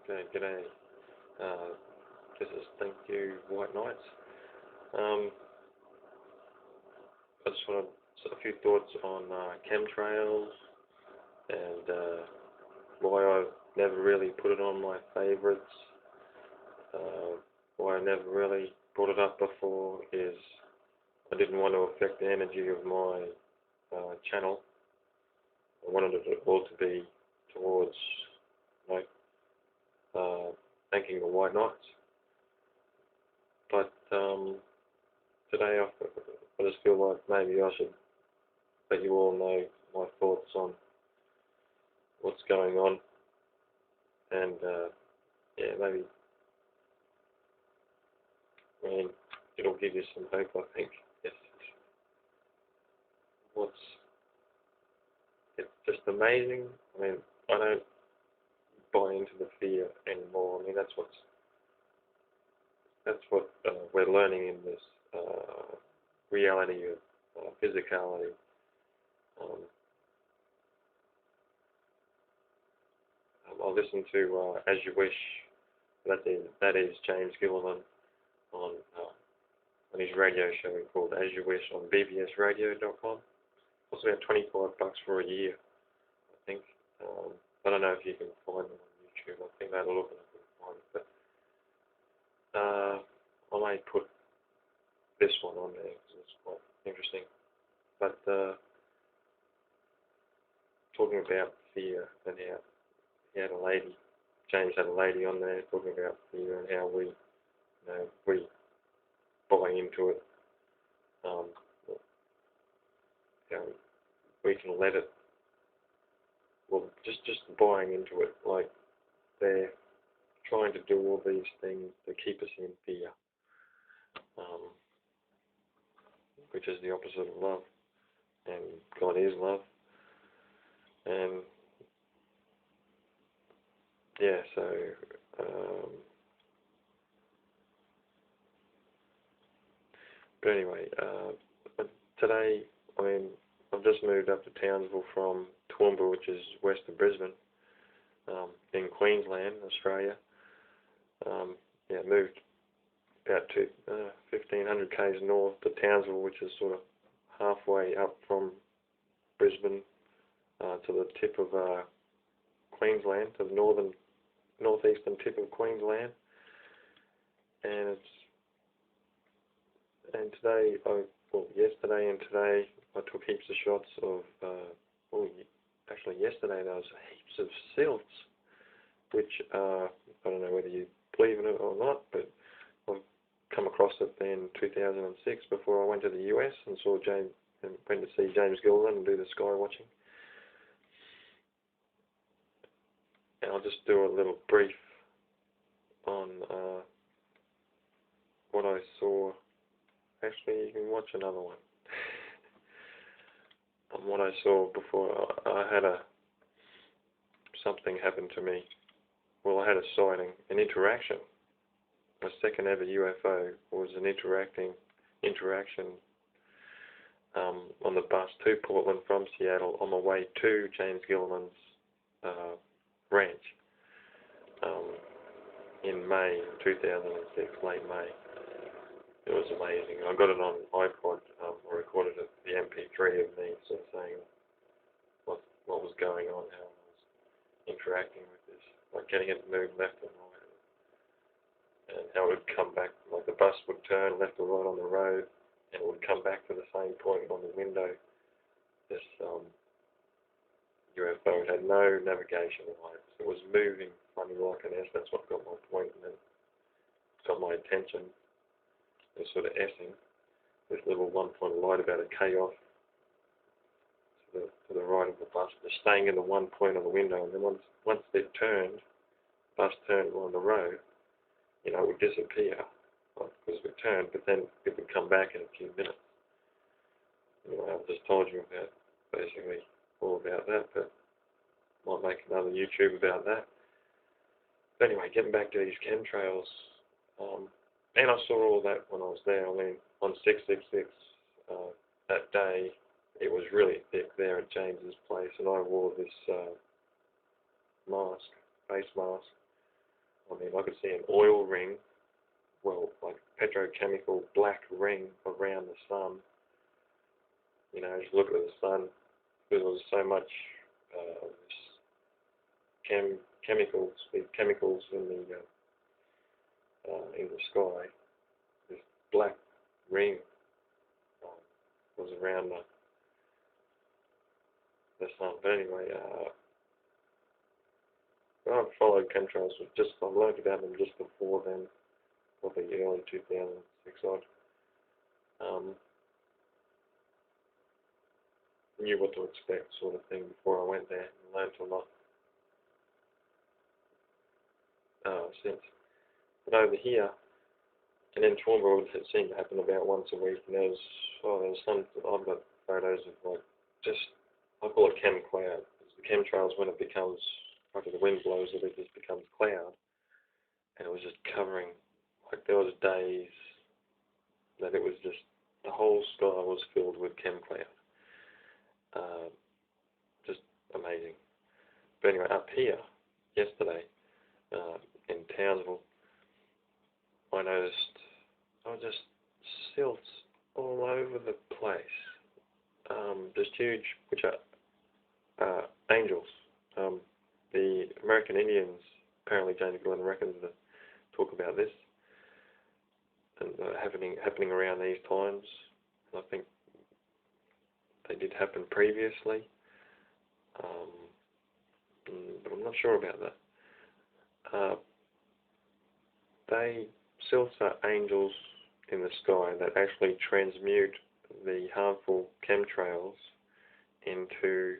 G'day. This is Thank You White Knights. I just wanted a few thoughts on chemtrails and why I've never really put it on my favourites. Why I never really brought it up before is I didn't want to affect the energy of my channel. I wanted it all to be towards, thanking the White Knights. But today I just feel like maybe I should let you all know my thoughts on what's going on, and maybe, it'll give you some hope, I think. Yes. It's just amazing. I don't buy into the fear anymore. That's what we're learning in this reality of physicality. I listened to As You Wish. That is James Gilliland on his radio show called As You Wish on bbsradio.com. It's about $25 for a year, I think. I don't know if you can find them on YouTube. I think I had a look and I couldn't find it. But I may put this one on there because it's quite interesting. But talking about fear and how James had a lady on there talking about fear and how we buy into it. How we can let it. Well, just buying into it, like they're trying to do all these things to keep us in fear, which is the opposite of love, and God is love. And but anyway, today, I've just moved up to Townsville from Toowoomba, which is west of Brisbane, in Queensland, Australia. Moved about 1,500 k's north to Townsville, which is sort of halfway up from Brisbane to the tip of Queensland, to the northeastern tip of Queensland. Yesterday and today I took heaps of shots of, yesterday there was heaps of silts, which I don't know whether you believe in it or not, but I've come across it in 2006 before I went to the US and went to see James Gilliland and do the sky watching. And I'll just do a little brief on what I saw. Actually, you can watch another one. On what I saw before, I had something happen to me. Well, I had a sighting, an interaction. My second ever UFO was an interaction on the bus to Portland from Seattle on my way to James Gilliland's ranch in May 2006, late May. It was amazing. I got it on iPod. I recorded it, the MP3 of me sort of saying what was going on, how I was interacting with this, like getting it to move left and right, and how it would come back, like the bus would turn left or right on the road, and it would come back to the same point on the window. This UFO had no navigation lights. It was moving funny like an S. That's what got my point, and then got my attention. It was sort of S-ing this little one-point light about a K off to the right of the bus, just staying in the one point on the window. And then once it turned, bus turned on the road, it would disappear because it turned, but then it would come back in a few minutes. I've just told you about basically all about that, but might make another YouTube about that. But anyway, getting back to these chemtrails, and I saw all that when I was there. On 666 that day, it was really thick there at James's place, and I wore this face mask, I mean, I could see an oil ring, well, like petrochemical black ring around the sun. You know, just look at the sun, because there was so much these chemicals in the sky. This black ring was around the sun. But anyway, I've followed chemtrails. I learned about them just before then, probably early 2006 odd. Knew what to expect, sort of thing, before I went there, and learned a lot since. But over here, and in Toowoomba, it seemed to happen about once a week. And there's some, I've got photos of like, just, I call it chem cloud. It's the chemtrails, when it becomes, after the wind blows it, it just becomes cloud. And it was just covering, like there was days that it was just, the whole sky was filled with chem cloud. Just amazing. But anyway, up here, yesterday, in Townsville, I noticed just silts all over the place. Just huge, which are angels. The American Indians, apparently James Glenn reckons, that talk about this, and happening around these times. And I think they did happen previously, but I'm not sure about that. Silts are angels in the sky that actually transmute the harmful chemtrails into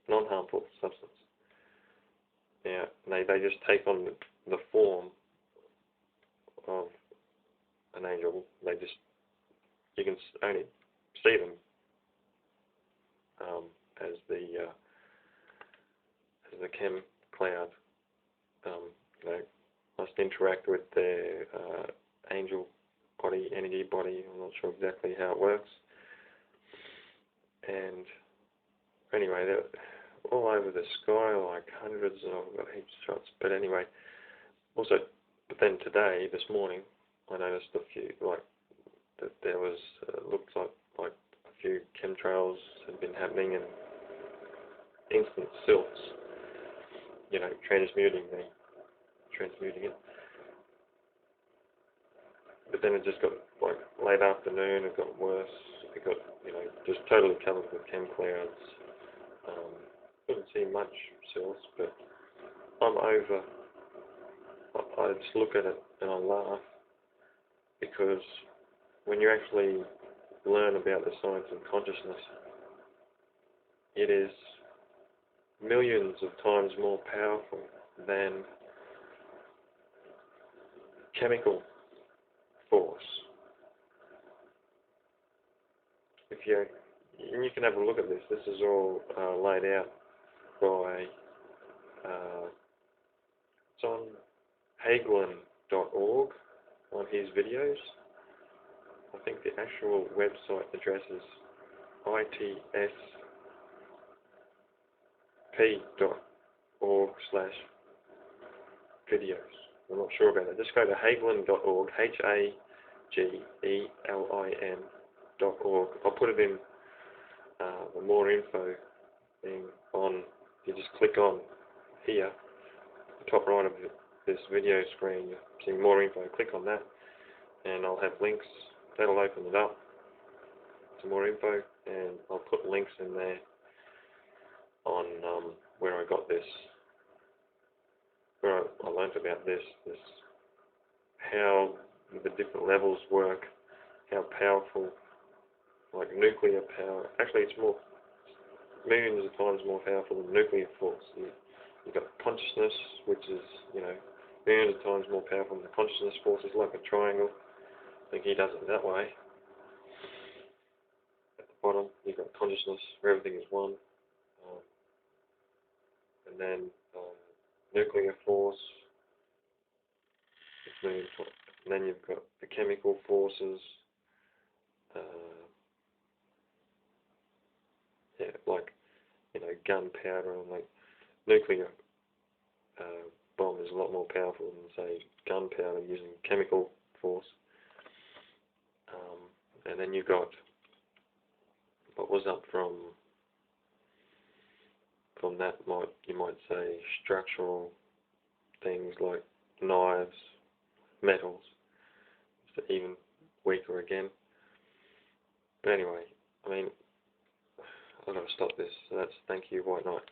non-harmful substance. Now, they just take on the form of an angel. You can only see them as the chem cloud. Must interact with their angel body, energy body. I'm not sure exactly how it works. And anyway, they're all over the sky, like hundreds, and I've got heaps of shots. But anyway, but then today, this morning, I noticed a few, like, that there was, looked like a few chemtrails had been happening, and instant silts, transmuting it. But then it just got, like, late afternoon, it got worse. It got, just totally covered with chem clouds. Couldn't see much silts, but I just look at it and I laugh, because when you actually learn about the science of consciousness, it is millions of times more powerful than chemical force. And you can have a look at this. This is all laid out by, it's on hagelin.org on his videos. I think the actual website address is itsp.org/videos. I'm not sure about that. Just go to hagelin.org, HAGELIN.org. I'll put it in the more info thing on. You just click on here, the top right of this video screen. You see more info. Click on that, and I'll have links. That'll open it up to more info, and I'll put links in there on where I got this, where I learned about this, how the different levels work, how powerful, like nuclear power. Actually, it's millions of times more powerful than nuclear force. You've got consciousness, which is, millions of times more powerful than the consciousness force. It's like a triangle. I think he does it that way. At the bottom, you've got consciousness, where everything is one. And then nuclear force, and then you've got the chemical forces, like, gunpowder, and like nuclear bomb is a lot more powerful than, say, gunpowder using chemical force. And then you got what was up from that, you might say, structural things like knives, metals, so even weaker again. But anyway, I mean, I've got to stop this. So that's thank you, White Knights.